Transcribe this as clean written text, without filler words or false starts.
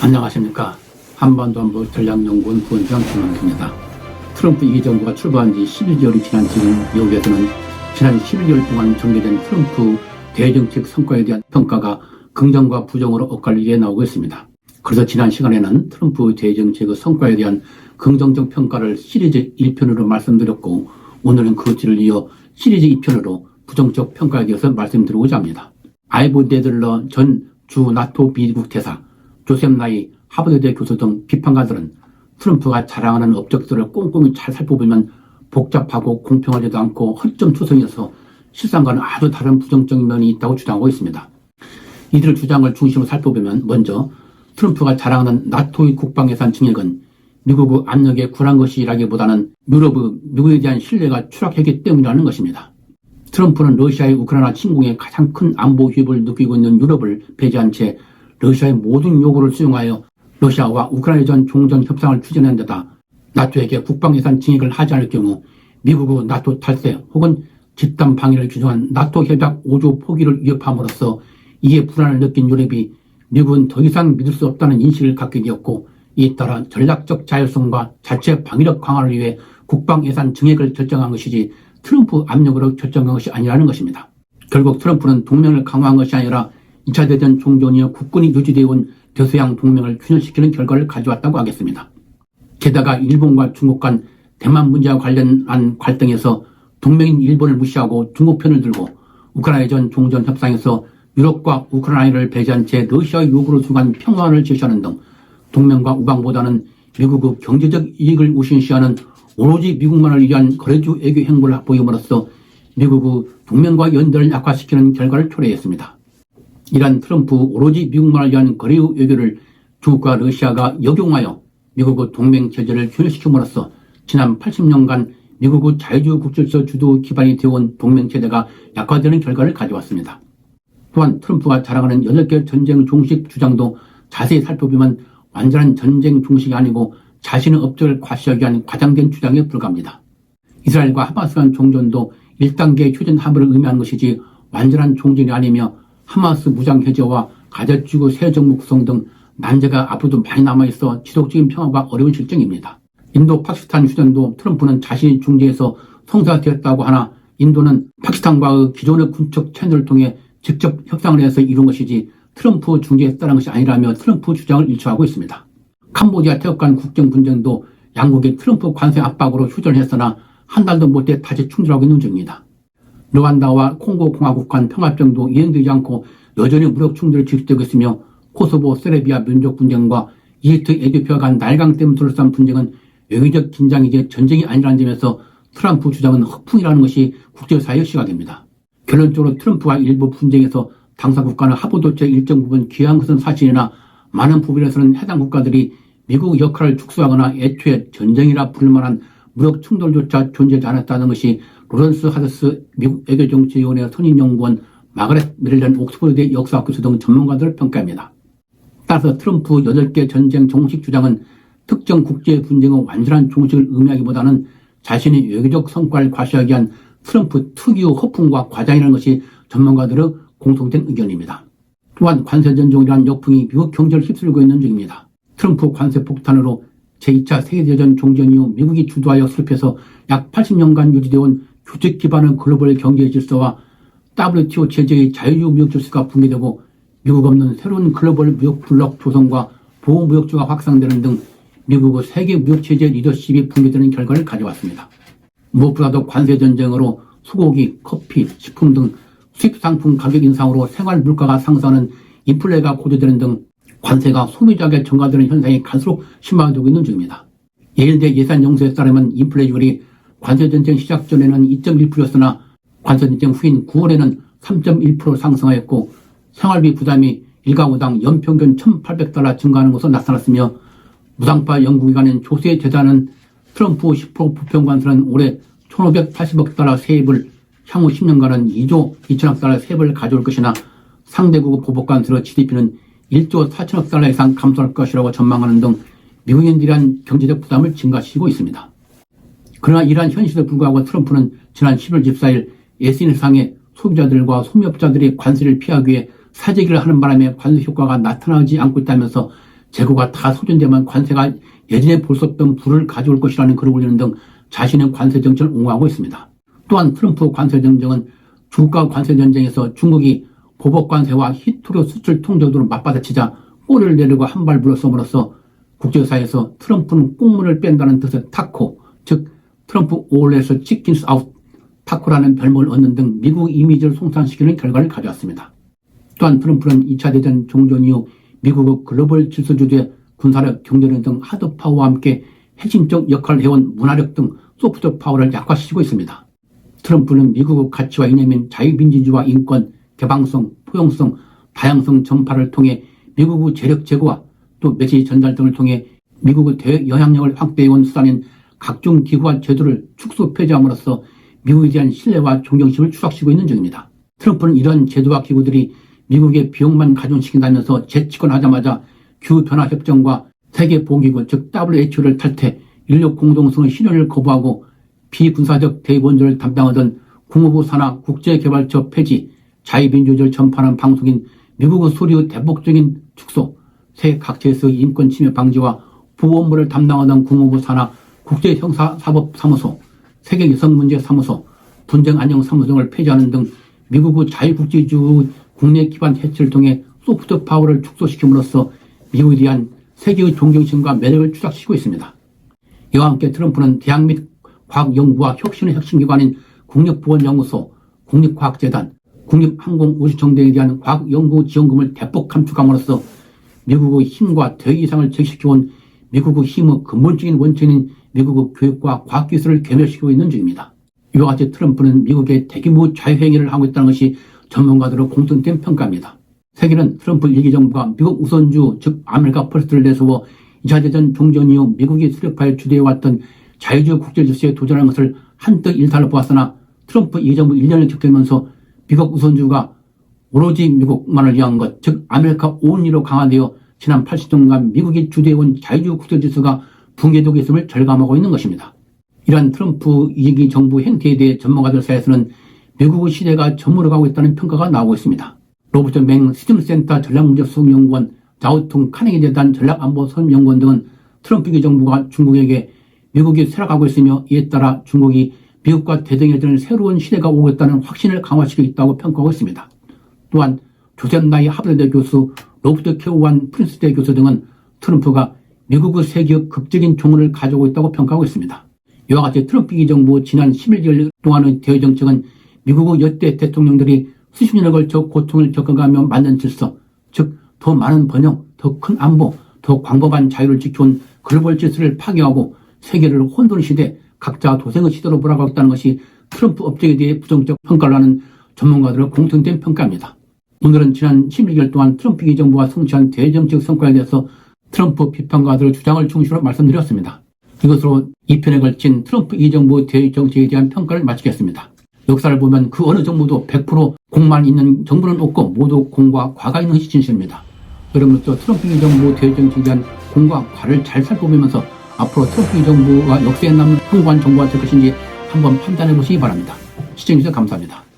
안녕하십니까. 한반도안보 전략연구원 부원장 김원수입니다. 트럼프 2기 정부가 출범한 지 11개월이 지난 지금 미국에서는 지난 11개월 동안 전개된 트럼프 대정책 성과에 대한 평가가 긍정과 부정으로 엇갈리게 나오고 있습니다. 그래서 지난 시간에는 트럼프 대정책의 성과에 대한 긍정적 평가를 시리즈 1편으로 말씀드렸고, 오늘은 그것을 이어 시리즈 2편으로 부정적 평가에 대해서 말씀드리고자 합니다. 아이보 네들러 전 주 나토 미국 대사, 조셉 나이 하버드대 교수 등 비판가들은 트럼프가 자랑하는 업적들을 꼼꼼히 잘 살펴보면 복잡하고 공평하지도 않고 허점투성이어서 실상과는 아주 다른 부정적인 면이 있다고 주장하고 있습니다. 이들 주장을 중심으로 살펴보면 먼저 트럼프가 자랑하는 나토의 국방예산 증액은 미국의 압력에 굴한 것이라기보다는 미국에 대한 신뢰가 추락했기 때문이라는 것입니다. 트럼프는 러시아의 우크라이나 침공에 가장 큰 안보 위협을 느끼고 있는 유럽을 배제한 채 러시아의 모든 요구를 수용하여 러시아와 우크라이나 종전 협상을 추진한 데다 나토에게 국방예산 증액을 하지 않을 경우 미국의 나토 탈세 혹은 집단 방위를 규정한 나토 협약 5조 포기를 위협함으로써 이에 불안을 느낀 유럽이 미국은 더 이상 믿을 수 없다는 인식을 갖게 되었고, 이에 따라 전략적 자율성과 자체 방위력 강화를 위해 국방예산 증액을 결정한 것이지 트럼프 압력으로 결정한 것이 아니라는 것입니다. 결국 트럼프는 동맹을 강화한 것이 아니라 2차 대전 종전 이후 국군이 유지되어 온 대서양 동맹을 균열시키는 결과를 가져왔다고 하겠습니다. 게다가 일본과 중국 간 대만 문제와 관련한 갈등에서 동맹인 일본을 무시하고 중국 편을 들고 우크라이나 전 종전 협상에서 유럽과 우크라이나를 배제한 채 러시아의 요구를 수용한 평화를 제시하는 등 동맹과 우방보다는 미국의 경제적 이익을 우선시하는 오로지 미국만을 위한 거래주 외교 행보를 보임으로써 미국의 동맹과 연대를 약화시키는 결과를 초래했습니다. 이러한 트럼프 오로지 미국만을 위한 거래 외교를 중국과 러시아가 역용하여 미국의 동맹 체제를 균열시킴으로써 지난 80년간 미국의 자유주의 국질서 주도 기반이 되어온 동맹 체제가 약화되는 결과를 가져왔습니다. 또한 트럼프가 자랑하는 8개 전쟁 종식 주장도 자세히 살펴보면 완전한 전쟁 종식이 아니고 자신의 업적을 과시하기 위한 과장된 주장에 불과합니다. 이스라엘과 하마스 간 종전도 1단계 휴전 합의를 의미하는 것이지 완전한 종전이 아니며 하마스 무장 해제와 가자지구 새 정부 구성 등 난제가 앞으로도 많이 남아있어 지속적인 평화가 어려운 실정입니다. 인도 파키스탄 휴전도 트럼프는 자신이 중재해서 성사되었다고 하나 인도는 파키스탄과의 기존의 군척 채널을 통해 직접 협상을 해서 이룬 것이지 트럼프 중재했다는 것이 아니라며 트럼프 주장을 일치하고 있습니다. 캄보디아 태국 간 국경 분쟁도 양국이 트럼프 관세 압박으로 휴전했으나 한 달도 못돼 다시 충돌하고 있는 중입니다. 르완다와 콩고 공화국 간 평화협정도 이행되지 않고 여전히 무력 충돌이 지속되고 있으며 코소보 세르비아 민족 분쟁과 이집트 에티오피아 간 나일강 댐 둘러싼 분쟁은 외교적 긴장이지 전쟁이 아니라는 점에서 트럼프 주장은 허풍이라는 것이 국제사회의 시각입니다. 결론적으로 트럼프와 일부 분쟁에서 당사국가는 합의도체 일정 부분 기여한 것은 사실이나 많은 부분에서는 해당 국가들이 미국 역할을 축소하거나 애초에 전쟁이라 부를 만한 무력 충돌조차 존재하지 않았다는 것이 로런스 하더스 미국 외교정치위원회 선임연구원 마가렛 메릴랜드 옥스퍼드대 역사학 교수 등 전문가들을 평가합니다. 따라서 트럼프 8개 전쟁 종식 주장은 특정 국제 분쟁의 완전한 종식을 의미하기보다는 자신의 외교적 성과를 과시하기 위한 트럼프 특유의 허풍과 과장이라는 것이 전문가들의 공통된 의견입니다. 또한 관세 전쟁이라는 역풍이 미국 경제를 휩쓸고 있는 중입니다. 트럼프 관세 폭탄으로 제2차 세계대전 종전 이후 미국이 주도하여 수립해서 약 80년간 유지되어온 규칙 기반의 글로벌 경제 질서와 WTO 체제의 자유주의 무역 질서가 붕괴되고 미국 없는 새로운 글로벌 무역 블록 조성과 보호무역주가 확산되는 등 미국의 세계 무역 체제 리더십이 붕괴되는 결과를 가져왔습니다. 무엇보다도 관세 전쟁으로 소고기, 커피, 식품 등 수입 상품 가격 인상으로 생활 물가가 상승하는 인플레가 고조되는 등 관세가 소비자에게 전가되는 현상이 갈수록 심화되고 있는 중입니다. 예일대 예산 연구소에 따르면 인플레율이 관세 전쟁 시작 전에는 2.1%였으나 관세 전쟁 후인 9월에는 3.1% 상승하였고 생활비 부담이 일가구당 연평균 $1,800 증가하는 것으로 나타났으며 무상파 연구기관인 조세 재단은 트럼프 10% 부평 관세는 올해 $1,580억 세입을 향후 10년간은 2조 2천억 달러 세입을 가져올 것이나 상대국 보복관세로 GDP는 1조 4천억 달러 이상 감소할 것이라고 전망하는 등 미국인들에 대한 경제적 부담을 증가시키고 있습니다. 그러나 이러한 현실에 불구하고 트럼프는 지난 10월 14일 SNS상에 소비자들과 소비업자들이 관세를 피하기 위해 사재기를 하는 바람에 관세 효과가 나타나지 않고 있다면서 재고가 다 소진되면 관세가 예전에 볼 수 없던 불을 가져올 것이라는 글을 올리는 등 자신의 관세 정책을 옹호하고 있습니다. 또한 트럼프 관세 정책은 주가 관세 전쟁에서 중국이 보복 관세와 히토류 수출 통제도로 맞받아치자 꼬리를 내리고 한 발 물러섬으로써 국제사회에서 트럼프는 꽁문을 뺀다는 뜻의 타코, 즉 트럼프 올에서 치킨스 아웃 타코라는 별명을 얻는 등 미국 이미지를 손상시키는 결과를 가져왔습니다. 또한 트럼프는 2차 대전 종전 이후 미국의 글로벌 질서주도의 군사력, 경제력 등 하드파워와 함께 핵심적 역할을 해온 문화력 등 소프트 파워를 약화시키고 있습니다. 트럼프는 미국의 가치와 이념인 자유민주주의와 인권, 개방성, 포용성, 다양성 전파를 통해 미국의 재력 제고와 또 메시지 전달 등을 통해 미국의 대영향력을 확대해온 수단인 각종 기구와 제도를 축소 폐지함으로써 미국에 대한 신뢰와 존경심을 추락시키고 있는 중입니다. 트럼프는 이러한 제도와 기구들이 미국의 비용만 가중시킨다면서 재집권하자마자 규변화협정과 세계보건기구 즉 WHO를 탈퇴, 인력 공동성의 실현을 거부하고 비군사적 대원조를 담당하던 국무부 산하 국제개발처 폐지, 자유민주주의를 전파하는 방송인 미국의 소리의 대폭적인 축소, 세계 각지에서의 인권 침해 방지와 보호 업무를 담당하던 국무부 산하 국제형사사법사무소, 세계여성문제사무소, 분쟁안정사무소 등을 폐지하는 등 미국의 자유국제주의 국내 기반 해체를 통해 소프트 파워를 축소시킴으로써 미국에 대한 세계의 존경심과 매력을 추락시키고 있습니다. 이와 함께 트럼프는 대학 및 과학연구와 혁신의 혁신기관인 국립보건연구소, 국립과학재단, 국립항공우주청등에 대한 과학연구 지원금을 대폭 감축함으로써 미국의 힘과 대의상을 제시켜온 미국의 힘의 근본적인 원천인 미국의 교육과 과학기술을 괴멸시키고 있는 중입니다. 이와 같이 트럼프는 미국의 대규모 자유행위를 하고 있다는 것이 전문가들의 공통된 평가입니다. 세계는 트럼프 1기 정부가 미국 우선주 즉 아메리카 퍼스트를 내세워 2차 대전 종전 이후 미국이 수력파에 주도해왔던 자유주의 국제질서에 도전하는 것을 한뜻 일탈을 보았으나 트럼프 2기 정부 1년을 지켜면서 미국 우선주가 오로지 미국만을 위한 것, 즉 아메리카 온리로 강화되어 지난 80년간 미국이 주도해온 자유주의 국제질서가 붕괴되고 있음을 절감하고 있는 것입니다. 이러한 트럼프 2기 정부 행태에 대해 전문가들 사이에서는 미국의 시대가 저물어가고 있다는 평가가 나오고 있습니다. 로버트 맹 스팀센터 전략문제수석연구원, 자오퉁 카네기 재단 전략안보선연구원 등은 트럼프 2기 정부가 중국에게 미국이 쇠락하고 있으며 이에 따라 중국이 미국과 대등해지는 새로운 시대가 오겠다는 확신을 강화시키고 있다고 평가하고 있습니다. 또한 조셉 나이 하버드대 교수, 로버트 케우완 프린스대 교수 등은 트럼프가 미국의 세계의 극적인 종언을 가져오고 있다고 평가하고 있습니다. 이와 같이 트럼프 2기 정부 지난 11개월 동안의 대외 정책은 미국의 여대 대통령들이 수십 년에 걸쳐 고통을 겪어가며 만든 질서, 즉 더 많은 번영, 더 큰 안보, 더 광범한 자유를 지켜온 글로벌 질서를 파괴하고 세계를 혼돈 시대, 각자 도생의 시대로 몰아가고 있다는 것이 트럼프 업적에 대해 부정적 평가를 하는 전문가들의 공통된 평가입니다. 오늘은 지난 11개월 동안 트럼프 2기 정부가 성취한 대정책 성과에 대해서 트럼프 비판가들의 주장을 중심으로 말씀드렸습니다. 이것으로 2편에 걸친 트럼프 2기 정부 대정책에 대한 평가를 마치겠습니다. 역사를 보면 그 어느 정부도 100% 공만 있는 정부는 없고 모두 공과 과가 있는 것이 진실입니다. 여러분도 트럼프 2기 정부 대정책에 대한 공과 과를 잘 살펴보면서 앞으로 트럼프 2기 정부가 역사에 남는 풍부한 정부가 될 것인지 한번 판단해 보시기 바랍니다. 시청해주셔서 감사합니다.